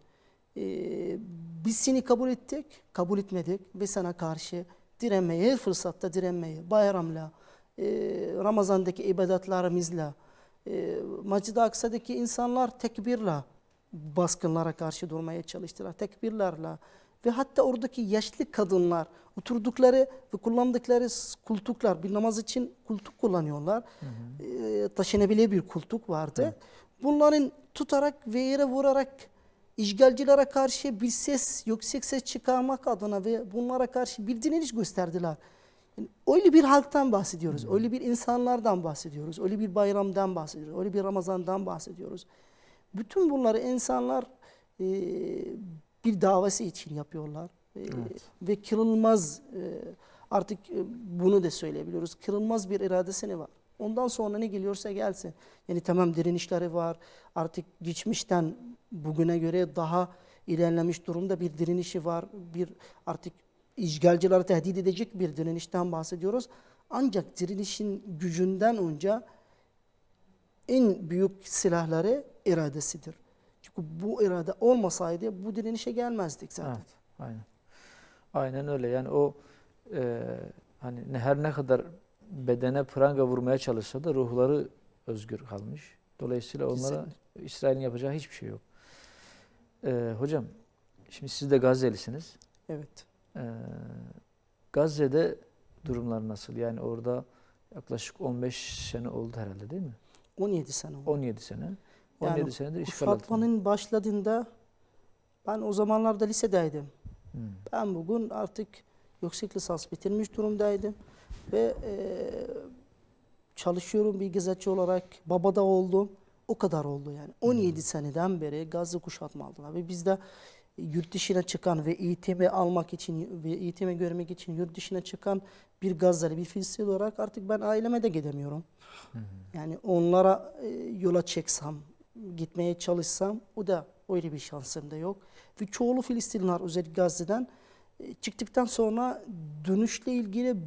Biz seni kabul ettik, kabul etmedik ve sana karşı direnmeye, her fırsatta direnmeye, bayramla, Ramazan'daki ibadetlerimizle, Mescid-i Aksa'daki insanlar tekbirle baskınlara karşı durmaya çalıştılar. Tekbirlerle ve hatta oradaki yaşlı kadınlar oturdukları ve kullandıkları koltuklar, bir namaz için koltuk kullanıyorlar. Taşınabilir bir koltuk vardı. Evet. Bunların tutarak ve yere vurarak işgalcilere karşı bir ses, yüksek ses çıkarmak adına ve bunlara karşı bir direniş gösterdiler. Yani öyle bir halktan bahsediyoruz, öyle bir insanlardan bahsediyoruz, öyle bir bayramdan bahsediyoruz, öyle bir Ramazan'dan bahsediyoruz. Bütün bunları insanlar bir davası için yapıyorlar. Evet. Ve kırılmaz, artık bunu da söyleyebiliyoruz, kırılmaz bir iradesi var. Ondan sonra ne geliyorsa gelsin. Yani tamam, direnişleri var. Artık geçmişten bugüne göre daha ilerlemiş durumda bir direnişi var. Bir artık işgalcileri tehdit edecek bir direnişten bahsediyoruz. Ancak direnişin gücünden önce en büyük silahları iradesidir. Çünkü bu irade olmasaydı bu direnişe gelmezdik zaten. Evet, aynen. Aynen öyle. Yani o hani her ne kadar bedene pranga vurmaya çalışsa da ruhları özgür kalmış. Dolayısıyla onlara İsrail'in yapacağı hiçbir şey yok. Hocam, şimdi siz de Gazze'lisiniz. Evet. Gazze'de durumlar nasıl? Yani orada yaklaşık 15 sene oldu herhalde, değil mi? 17 sene oldu. 17 sene. 17 Yani senedir işgal altında. kuşatmanın başladığında ben o zamanlarda lisedeydim. Hmm. Ben bugün artık yüksek lisans bitirmiş durumdaydım ve çalışıyorum bir gazeteci olarak. Baba da oldum. O kadar oldu yani. 17 seneden beri Gazze kuşatma altında ve bizde yurt dışına çıkan ve eğitimi almak için ve eğitimi görmek için yurt dışına çıkan bir Gazze'li, bir Filistinli olarak artık ben aileme de gidemiyorum. Yani onlara yola çeksem, gitmeye çalışsam o da öyle bir şansım da yok. Ve çoğu Filistinliler özellikle Gazze'den çıktıktan sonra dönüşle ilgili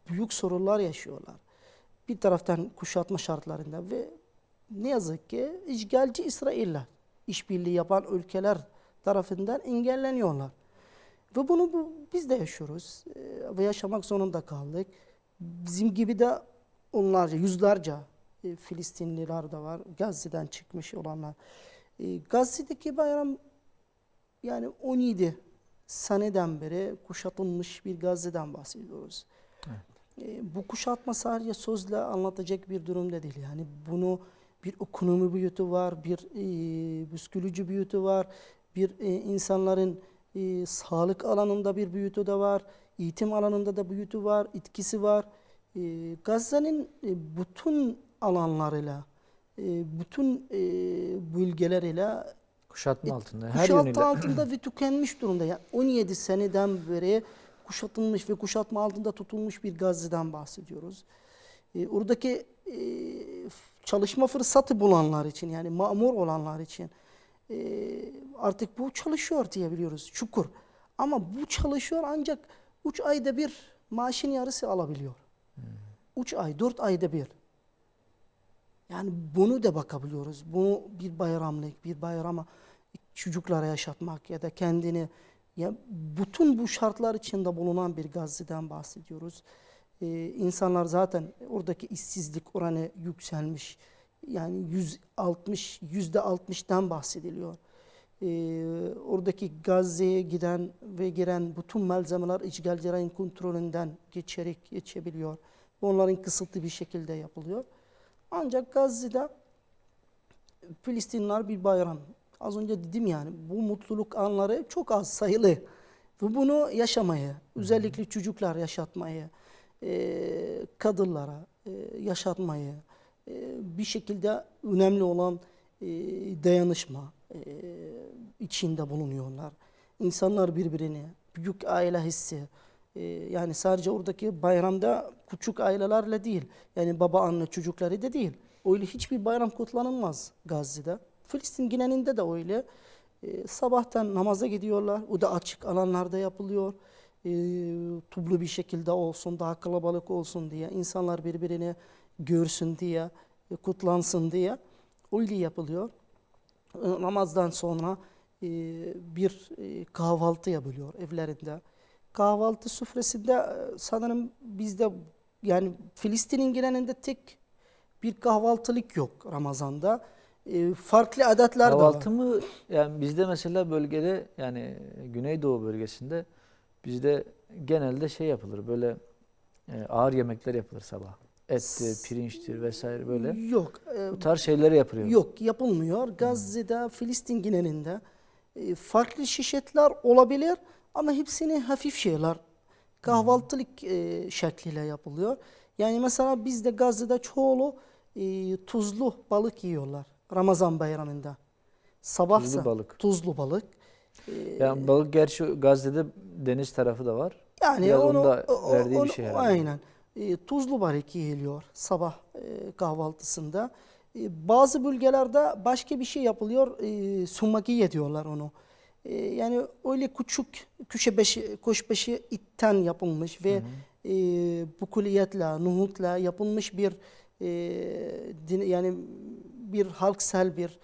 büyük sorunlar yaşıyorlar. Bir taraftan kuşatma şartlarında ve ne yazık ki işgalci İsrail'le işbirliği yapan ülkeler tarafından engelleniyorlar. Ve bunu biz de yaşıyoruz ve yaşamak zorunda kaldık. Bizim gibi de onlarca, yüzlerce Filistinliler de var. Gazze'den çıkmış olanlar. Gazze'deki bayram yani 17 seneden beri kuşatılmış bir Gazze'den bahsediyoruz. Bu kuşatma sadece sözle anlatacak bir durumda değil. Yani bunu bir ekonomi boyutu var, bir psikoloji boyutu var, bir insanların sağlık alanında bir boyutu da var, eğitim alanında da boyutu var, etkisi var. Gazze'nin bütün alanlarıyla, bütün bölgeleriyle Kuşatma altında her kuşatma yönüyle. altında ve tükenmiş durumda. Yani 17 seneden beri kuşatılmış ve kuşatma altında tutulmuş bir Gazze'den bahsediyoruz. Oradaki çalışma fırsatı bulanlar için yani mamur olanlar için artık bu çalışıyor diyebiliyoruz. Şükür. Ama bu çalışıyor ancak 3 ayda bir maaşın yarısı alabiliyor. 3 ay, 4 ayda bir. Yani bunu da bakabiliyoruz. Bunu bir bayramlık, bir bayrama çocuklara yaşatmak ya da kendini ya bütün bu şartlar içinde bulunan bir Gazze'den bahsediyoruz. İnsanlar zaten oradaki işsizlik oranı yükselmiş. Yani %60'dan bahsediliyor. Oradaki Gazze'ye giden ve giren bütün malzemeler işgalcilerin kontrolünden geçebiliyor. Onların kısıtlı bir şekilde yapılıyor. Ancak Gazze'de Filistinliler bir bayram. Az önce dedim yani bu mutluluk anları çok az sayılı. Ve bunu yaşamayı, özellikle çocuklar yaşatmayı, kadınlara yaşatmayı, bir şekilde önemli olan dayanışma içinde bulunuyorlar. İnsanlar birbirini, büyük aile hissi, yani sadece oradaki bayramda küçük ailelerle değil, yani baba anne çocukları da değil. Öyle hiçbir bayram kutlanılmaz Gazze'de. Filistin genelinde de öyle. Sabahtan namaza gidiyorlar. O da açık alanlarda yapılıyor. Toplu bir şekilde olsun, daha kalabalık olsun diye, insanlar birbirini görsün diye, kutlansın diye öyle yapılıyor. Namazdan sonra bir kahvaltı yapılıyor evlerinde. Kahvaltı sofrasında sanırım bizde yani Filistin'in genelinde tek bir kahvaltılık yok Ramazan'da. Farklı adetler de var. Kahvaltı mı? Yani bizde mesela bölgede yani Güneydoğu bölgesinde bizde genelde şey yapılır böyle ağır yemekler yapılır sabah. Ettir, pirinçtir vesaire böyle. Yok. Bu tarz şeyleri yapılıyor. Yok yapılmıyor. Gazze'de, Filistin genelinde farklı çeşitler olabilir ama hepsini hafif şeyler. Kahvaltılık şekliyle yapılıyor. Yani mesela bizde Gazze'de çoğulu tuzlu balık yiyorlar Ramazan bayramında. Sabahsa Tuzlu balık. tuzlu balık. Yani balık gerçi Gazze'de deniz tarafı da var. Yani Biraz onu, onun da verdiği bir şey herhalde. aynen. Tuzlu balık yiyiliyor sabah kahvaltısında. Bazı bölgelerde başka bir şey yapılıyor. Sumakiye diyorlar onu. Yani öyle küçük kuşbaşı itten yapılmış ve bukuliyetle, nohutla yapılmış bir yani bir halksel bir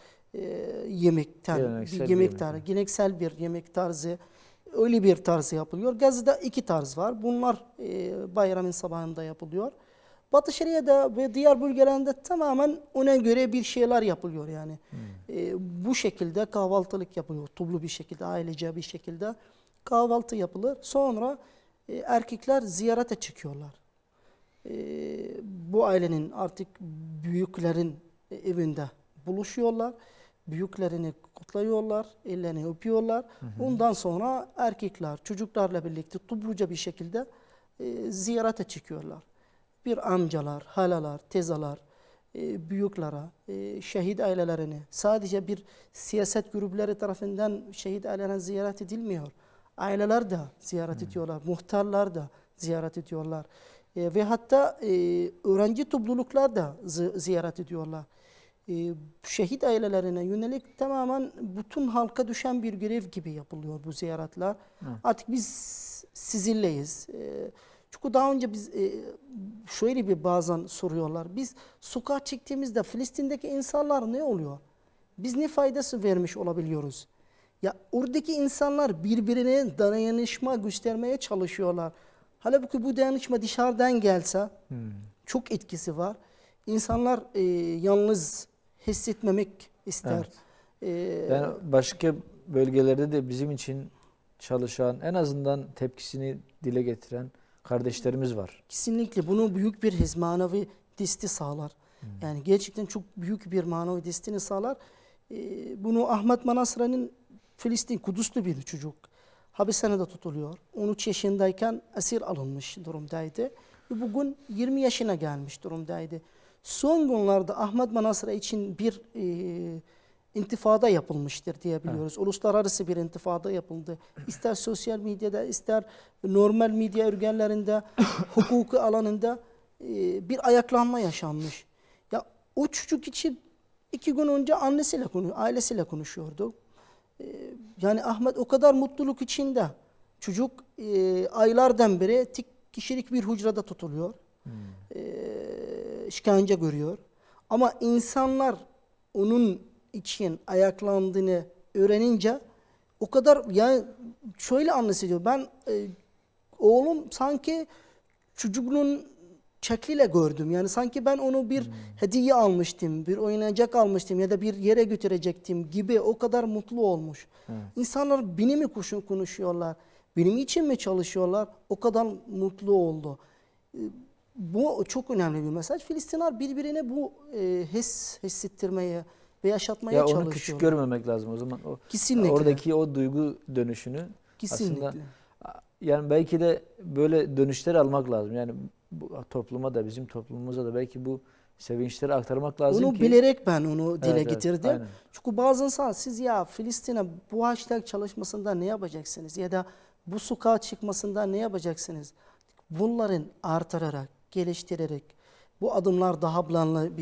yemekten, Geleneksel bir bir yemek yemek. tarzı, geleneksel bir yemek tarzı. Öyle bir tarzı yapılıyor. Gazze'de iki tarz var. Bunlar bayramın sabahında yapılıyor. Batı Şeria'da ve diğer bölgelerinde tamamen ona göre bir şeyler yapılıyor yani. Bu şekilde kahvaltılık yapılıyor. Toplu bir şekilde, ailece bir şekilde kahvaltı yapılır. Sonra erkekler ziyarete çıkıyorlar. Bu ailenin artık büyüklerin evinde buluşuyorlar. Büyüklerini kutluyorlar, ellerini öpüyorlar. Ondan sonra erkekler çocuklarla birlikte topluca bir şekilde ziyarete çıkıyorlar. Bir amcalar, halalar, tezalar, büyüklere, şehit ailelerini sadece bir siyaset grupları tarafından şehit ailelerine ziyaret edilmiyor. Aileler de ziyaret ediyorlar, muhtarlar da ziyaret ediyorlar. Ve hatta öğrenci topluluklar da ziyaret ediyorlar. Şehit ailelerine yönelik tamamen bütün halka düşen bir görev gibi yapılıyor bu ziyaretler. Artık biz sizinleyiz. Çünkü daha önce biz şöyle bir bazen soruyorlar. Biz sokağa çıktığımızda Filistin'deki insanlar ne oluyor? Biz ne faydası vermiş olabiliyoruz? Ya oradaki insanlar birbirine dayanışma göstermeye çalışıyorlar. Halbuki bu dayanışma dışarıdan gelse çok etkisi var. İnsanlar yalnız hissetmemek ister. Yani başka bölgelerde de bizim için çalışan, en azından tepkisini dile getiren kardeşlerimiz var. Kesinlikle bunu büyük bir manevi desteği sağlar. Yani gerçekten çok büyük bir manevi desteğini sağlar. Bunu Ahmet Manasra'nın Filistin, Kudüs'lü bir çocuk. Hapishanede tutuluyor. 13 yaşındayken esir alınmış durumdaydı. Ve bugün 20 yaşına gelmiş durumdaydı. Son günlerde Ahmet Manasra için bir intifada yapılmıştır diyebiliyoruz. Evet. Uluslararası bir intifada yapıldı. İster sosyal medyada, ister normal medya organlarında, hukuku alanında bir ayaklanma yaşanmış. Ya o çocuk için 2 gün önce ailesiyle konuşuyordu. Yani Ahmet o kadar mutluluk içinde. Çocuk aylardan beri tek kişilik bir hücrede tutuluyor. İşkence görüyor. Ama insanlar onun için ayaklandığını öğrenince o kadar, yani şöyle anlaşılıyor. Ben oğlum sanki çocukluğun şekliyle gördüm. Yani sanki ben onu bir hediye almıştım, bir oyuncak almıştım ya da bir yere götürecektim gibi, o kadar mutlu olmuş. Evet. İnsanlar beni mi konuşuyorlar, benim için mi çalışıyorlar? O kadar mutlu oldu. Bu çok önemli bir mesaj. Filistinler birbirine bu hissettirmeye ve yaşatmaya çalışıyorlar. Ya onu küçük görmemek lazım o zaman. Kesinlikle. Oradaki o duygu dönüşünü kesinlikle. Aslında yani belki de böyle dönüşler almak lazım. Yani bu topluma da, bizim toplumumuza da belki bu sevinçleri aktarmak lazım onu ki. Bilerek ben onu dile getirdim. Aynen. Çünkü bazı insan, siz ya Filistin'e bu hashtag çalışmasında ne yapacaksınız ya da bu sokağa çıkmasında ne yapacaksınız? Bunların artırarak, geliştirerek, bu adımlar daha planlı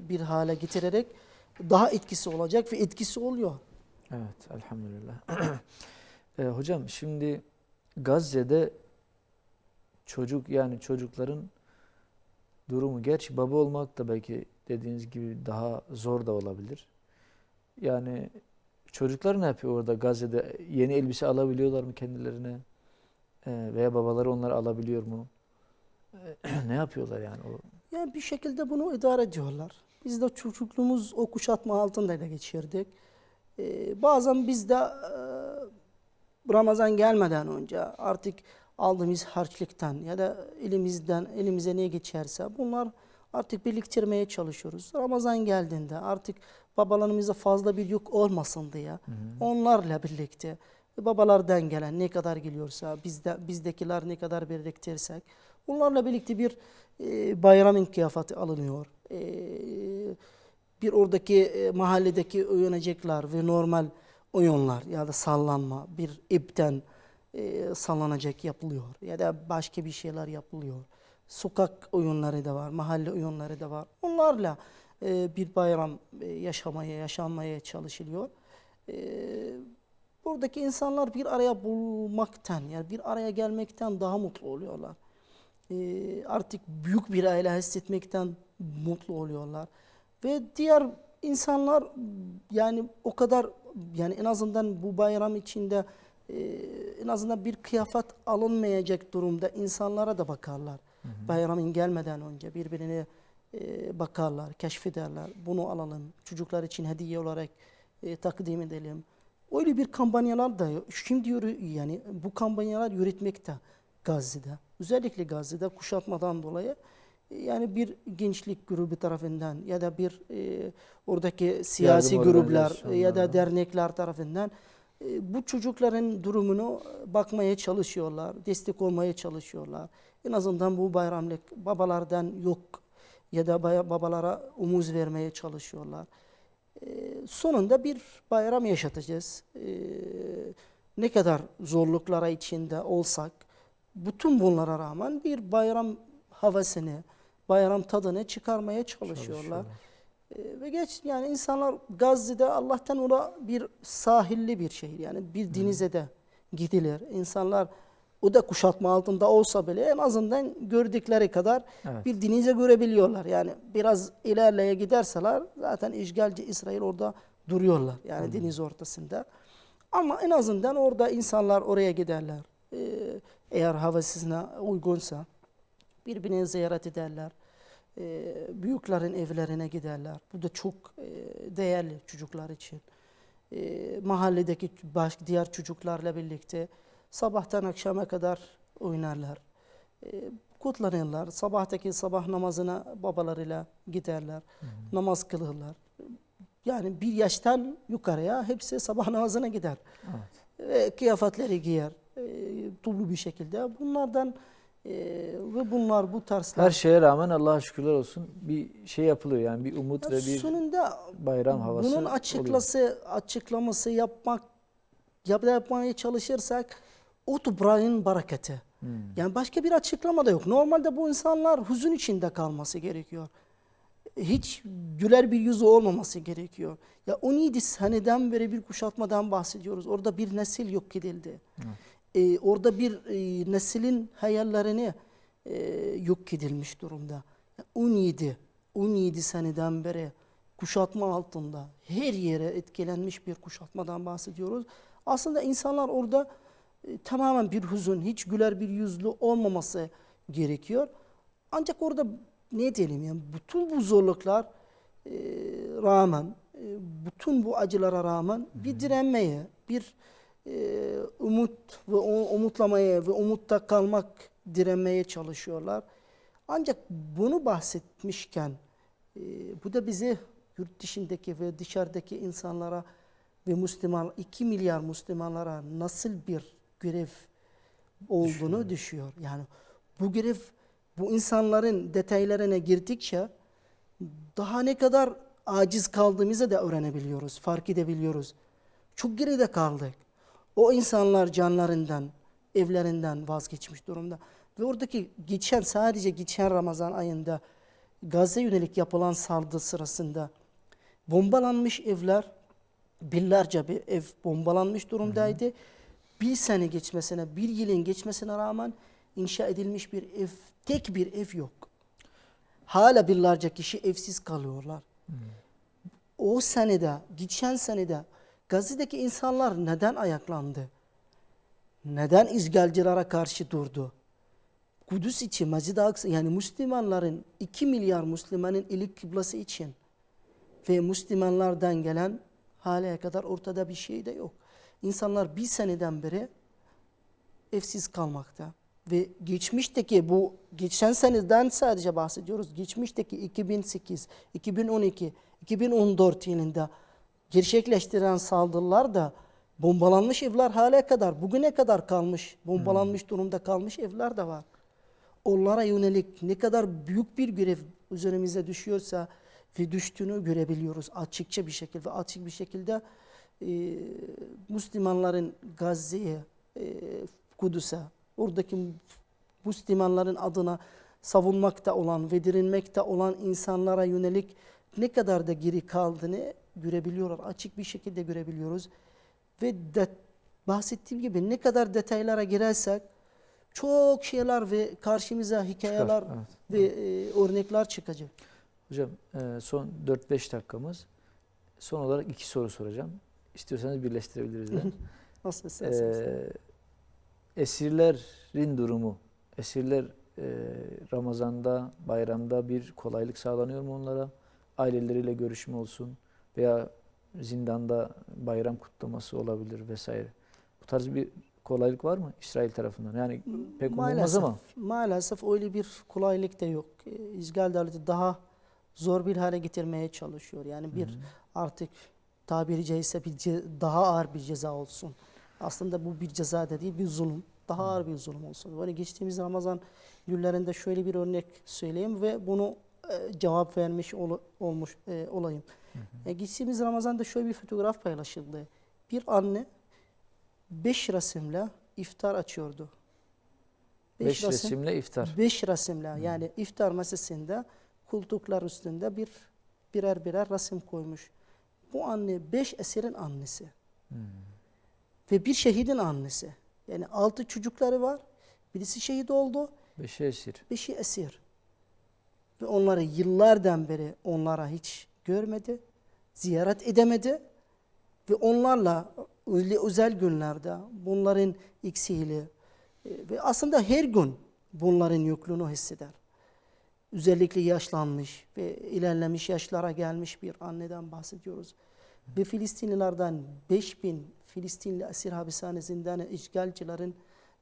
bir hale getirerek daha etkisi olacak ve etkisi oluyor. Evet, elhamdülillah. Hocam şimdi Gazze'de çocukların durumu, gerçi baba olmak da belki dediğiniz gibi daha zor da olabilir. Yani çocuklar ne yapıyor orada Gazze'de? Yeni elbise alabiliyorlar mı kendilerine? Veya babaları onları alabiliyor mu? Ne yapıyorlar yani? Yani bir şekilde bunu idare ediyorlar. Biz de çocukluğumuz o kuşatma altında da geçirdik. Bazen biz de Ramazan gelmeden önce artık aldığımız harçlıktan ya da elimize ne geçerse bunlar artık biriktirmeye çalışıyoruz. Ramazan geldiğinde artık babalarımıza fazla bir yük olmasın diye onlarla birlikte babalardan gelen ne kadar geliyorsa bizdekiler ne kadar biriktirsek onlarla birlikte bir bayramın kıyafeti alınıyor. Bir oradaki mahalledeki oynayacaklar ve normal oyunlar ya da sallanma, bir ipten sallanacak yapılıyor ya da başka bir şeyler yapılıyor. Sokak oyunları da var, mahalle oyunları da var. Onlarla bir bayram yaşanmaya çalışılıyor. Buradaki insanlar bir araya bulmaktan, yani bir araya gelmekten daha mutlu oluyorlar. Artık büyük bir aile hissetmekten mutlu oluyorlar. Ve diğer insanlar yani o kadar, yani en azından bu bayram içinde en azından bir kıyafet alınmayacak durumda insanlara da bakarlar. Bayramın gelmeden önce birbirine bakarlar, keşfederler. Bunu alalım, çocuklar için hediye olarak takdim edelim. Öyle bir kampanyalar da şimdi yani bu kampanyalar yürütmekte Gazze'de. Özellikle Gazze'de kuşatmadan dolayı yani bir gençlik grubu tarafından ya da bir oradaki siyasi gruplar ya da dernekler tarafından bu çocukların durumunu bakmaya çalışıyorlar, destek olmaya çalışıyorlar. En azından bu bayramlık babalardan yok ya da babalara umuz vermeye çalışıyorlar. Sonunda bir bayram yaşatacağız. Ne kadar zorluklara içinde olsak, bütün bunlara rağmen bir bayram havasını, bayram tadını çıkarmaya çalışıyorlar. Ve yani insanlar Gazze'de Allah'tan ona bir sahilli bir şehir, yani bir denize de gidilir. İnsanlar o da kuşatma altında olsa bile en azından gördükleri kadar bir denize görebiliyorlar. Yani biraz ilerleye giderseler zaten işgalci İsrail orada duruyorlar. Yani deniz ortasında. Ama en azından orada insanlar oraya giderler. Eğer havasına uygunsa birbirini ziyaret ederler. Büyüklerin evlerine giderler. Bu da çok değerli çocuklar için. Mahalledeki diğer çocuklarla birlikte sabahtan akşama kadar oynarlar. Kutlanırlar. Sabah namazına babalarıyla giderler. Namaz kılırlar. Yani bir yaştan yukarıya hepsi sabah namazına gider. Evet. Kıyafetleri giyer. Toplu bir şekilde. Bunlardan ve bunlar bu tarzlar. Her şeye rağmen Allah'a şükürler olsun bir şey yapılıyor yani bir umut ve bir Sonunda bayram havası bunun oluyor. açıklaması yapmaya çalışırsak o toprağın bereketi. Yani başka bir açıklama da yok. Normalde bu insanlar hüzün içinde kalması gerekiyor. Hiç güler bir yüzü olmaması gerekiyor. Ya 17 seneden beri bir kuşatmadan bahsediyoruz. Orada bir nesil yok edildi. Orada bir neslin hayallerini yok edilmiş durumda. 17 seneden beri kuşatma altında her yere etkilenmiş bir kuşatmadan bahsediyoruz. Aslında insanlar orada tamamen bir hüzün, hiç güler bir yüzlü olmaması gerekiyor. Ancak orada ne diyelim yani bütün bu zorluklar rağmen, bütün bu acılara rağmen bir direnmeye, bir umut ve umutlamaya ve umutta kalmak, direnmeye çalışıyorlar. Ancak bunu bahsetmişken bu da bizi yurt dışındaki ve dışarıdaki insanlara ve 2 milyar Müslümanlara nasıl bir görev olduğunu düşüyor. Yani bu görev bu insanların detaylarına girdikçe daha ne kadar aciz kaldığımızı da öğrenebiliyoruz, fark edebiliyoruz. Çok geride kaldık. O insanlar canlarından, evlerinden vazgeçmiş durumda. Ve oradaki sadece geçen Ramazan ayında Gazze yönelik yapılan saldırı sırasında bombalanmış evler, binlerce bir ev bombalanmış durumdaydı. Bir sene geçmesine, bir yılın geçmesine rağmen inşa edilmiş bir ev, tek bir ev yok. Hala binlerce kişi evsiz kalıyorlar. O senede, geçen senede Gazze'deki insanlar neden ayaklandı? Neden işgalcilere karşı durdu? Kudüs için, Mescid-i Aksa, yani Müslümanların 2 milyar Müslümanın ilk kıblası için ve Müslümanlardan gelen hale kadar ortada bir şey de yok. İnsanlar bir seneden beri evsiz kalmakta. Ve geçen seneden sadece bahsediyoruz. Geçmişteki 2008, 2012, 2014 yılında gerçekleştiren saldırılar da bombalanmış evler hale kadar, bugüne kadar kalmış, bombalanmış durumda kalmış evler de var. Onlara yönelik ne kadar büyük bir görev üzerimize düşüyorsa ve düştüğünü görebiliyoruz açık bir şekilde Müslümanların Gazze'ye, Kudüs'e, oradaki Müslümanların adına savunmakta olan ve direnmekte olan insanlara yönelik ne kadar da geri kaldığını görebiliyorlar. Açık bir şekilde görebiliyoruz. Ve bahsettiğim gibi ne kadar detaylara girersek çok şeyler ve karşımıza hikayeler Çıkar, evet. ve örnekler çıkacak. Hocam son 4-5 dakikamız. Son olarak 2 soru soracağım. İstiyorsanız birleştirebiliriz de. Nasıl isterseniz. Esirlerin durumu. Esirler Ramazan'da, bayramda bir kolaylık sağlanıyor mu onlara? Aileleriyle görüşme olsun veya zindanda bayram kutlaması olabilir vesaire. Bu tarz bir kolaylık var mı İsrail tarafından? Yani pek umulmaz ama. Maalesef öyle bir kolaylık da yok. İşgal devleti daha zor bir hale getirmeye çalışıyor. Yani artık tabiri caizse daha ağır bir ceza olsun. Aslında bu bir ceza da değil, bir zulüm. Daha ağır bir zulüm olsun. Böyle geçtiğimiz Ramazan günlerinde şöyle bir örnek söyleyeyim ve bunu cevap vermiş olayım. Geçtiğimiz Ramazan'da şöyle bir fotoğraf paylaşıldı. Bir anne 5 resimle iftar açıyordu. 5 resimle iftar. 5 resimle yani iftar masasında koltuklar üstünde birer resim koymuş. Bu anne 5 esirin annesi. Ve bir şehidin annesi. Yani 6 çocukları var. Birisi şehit oldu. 5'i esir. 5'i esir. Ve onları yıllardan beri onlara hiç görmedi. Ziyaret edemedi. Ve onlarla öyle özel günlerde bunların eksiğiyle ve aslında her gün bunların yokluğunu hisseder. özellikle yaşlanmış ve ilerlemiş yaşlara gelmiş bir anneden bahsediyoruz. Ve Filistinlilerden 5000 Filistinli esir hapishane zindanı işgalcilerin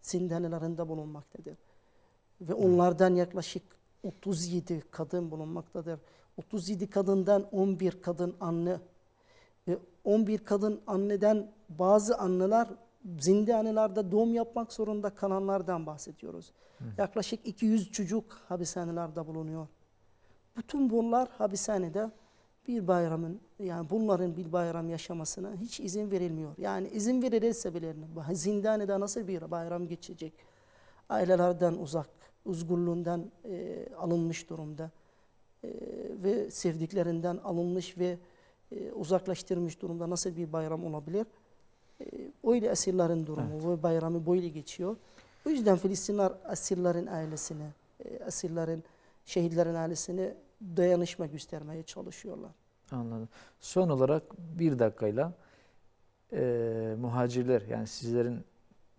zindanlarında bulunmaktadır. Ve onlardan yaklaşık 37 kadın bulunmaktadır. 37 kadından 11 kadın anne ve 11 kadın anneden bazı anneler zindanlarda doğum yapmak zorunda kalanlardan bahsediyoruz. Yaklaşık 200 çocuk hapishanelerde bulunuyor. Bütün bunlar hapishanede bir bayramın, yani bunların bir bayram yaşamasına hiç izin verilmiyor. Yani izin verilirse bile zindanede nasıl bir bayram geçecek? Ailelerden uzak, özgürlüğünden alınmış durumda ve sevdiklerinden alınmış ve uzaklaştırmış durumda nasıl bir bayram olabilir? Öyle esirlerin durumu ve bayramı böyle geçiyor. O yüzden Filistinler esirlerin ailesine, esirlerin, şehitlerin ailesine dayanışma göstermeye çalışıyorlar. Anladım. Son olarak bir dakikayla muhacirler, yani sizlerin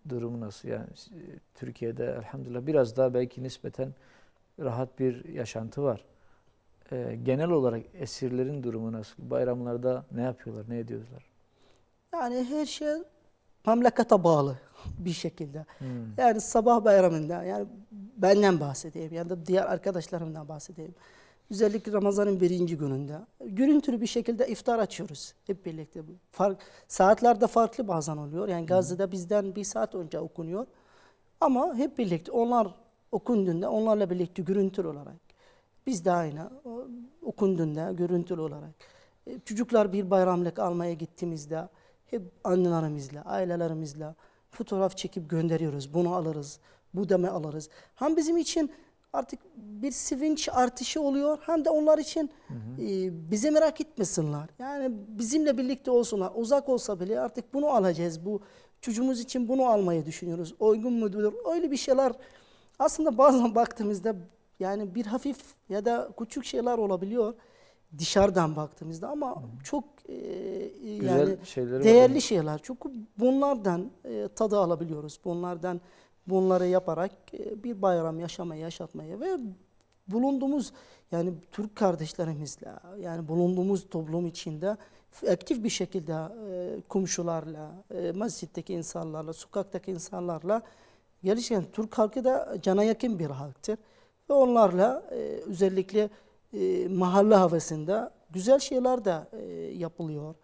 durumu nasıl? Yani Türkiye'de elhamdülillah biraz daha belki nispeten rahat bir yaşantı var. Genel olarak esirlerin durumu nasıl? Bayramlarda ne yapıyorlar, ne ediyorlar? Yani her şey memlekete bağlı bir şekilde. Hmm. Yani sabah bayramında, yani benden bahsedeyim ya da diğer arkadaşlarımdan bahsedeyim. Özellikle Ramazan'ın birinci gününde görüntülü bir şekilde iftar açıyoruz hep birlikte. Saatlerde farklı bazen oluyor. Yani Gazze'de bizden bir saat önce okunuyor. Ama hep birlikte onlar okunduğunda onlarla birlikte görüntülü olarak. Biz de aynı okunduğunda görüntülü olarak. Çocuklar bir bayramlık almaya gittiğimizde hep annelerimizle, ailelerimizle fotoğraf çekip gönderiyoruz. Bunu alırız, bu deme alırız. Hem bizim için artık bir sevinç artışı oluyor, hem de onlar için bizi merak etmesinler. Yani bizimle birlikte olsunlar. Uzak olsa bile artık bunu alacağız. Bu çocuğumuz için bunu almayı düşünüyoruz. Uygun mudur? Öyle bir şeyler aslında bazen baktığımızda yani bir hafif ya da küçük şeyler olabiliyor dışarıdan baktığımızda ama çok yani değerli şeyler. Çünkü bunlardan tadı alabiliyoruz. Bunları yaparak bir bayram yaşatmaya ve bulunduğumuz yani Türk kardeşlerimizle, yani bulunduğumuz toplum içinde aktif bir şekilde komşularla, mescitteki insanlarla, sokaktaki insanlarla gelişen Türk halkı da cana yakın bir halktır. Ve onlarla özellikle mahalle havasında güzel şeyler de yapılıyor.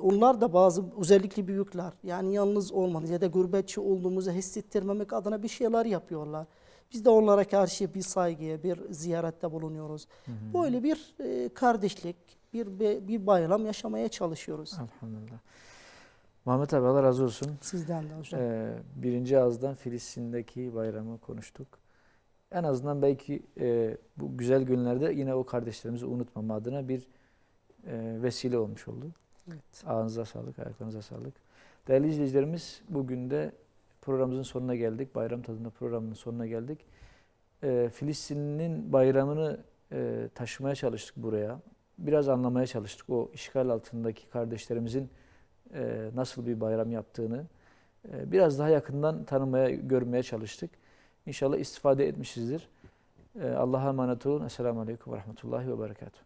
Onlar da bazı özellikle büyükler yani yalnız olmanız ya da gurbetçi olduğumuzu hissettirmemek adına bir şeyler yapıyorlar. Biz de onlara karşı bir saygıya, bir ziyarette bulunuyoruz. Böyle bir kardeşlik, bir bayram yaşamaya çalışıyoruz. Elhamdülillah. Muhammed abi Allah razı olsun. Sizden de hocam. Birinci ağızdan Filistin'deki bayramı konuştuk. En azından belki bu güzel günlerde yine o kardeşlerimizi unutmama adına bir vesile olmuş oldu. Evet. Ağzınıza sağlık, ayaklarınıza sağlık. Değerli izleyicilerimiz, bugün de programımızın sonuna geldik. Bayram tadında programının sonuna geldik. Filistin'in bayramını taşımaya çalıştık buraya. Biraz anlamaya çalıştık. O işgal altındaki kardeşlerimizin nasıl bir bayram yaptığını biraz daha yakından tanımaya, görmeye çalıştık. İnşallah istifade etmişizdir. Allah'a emanet olun. Esselamu Aleyküm ve Rahmetullahi ve Berekatuhu.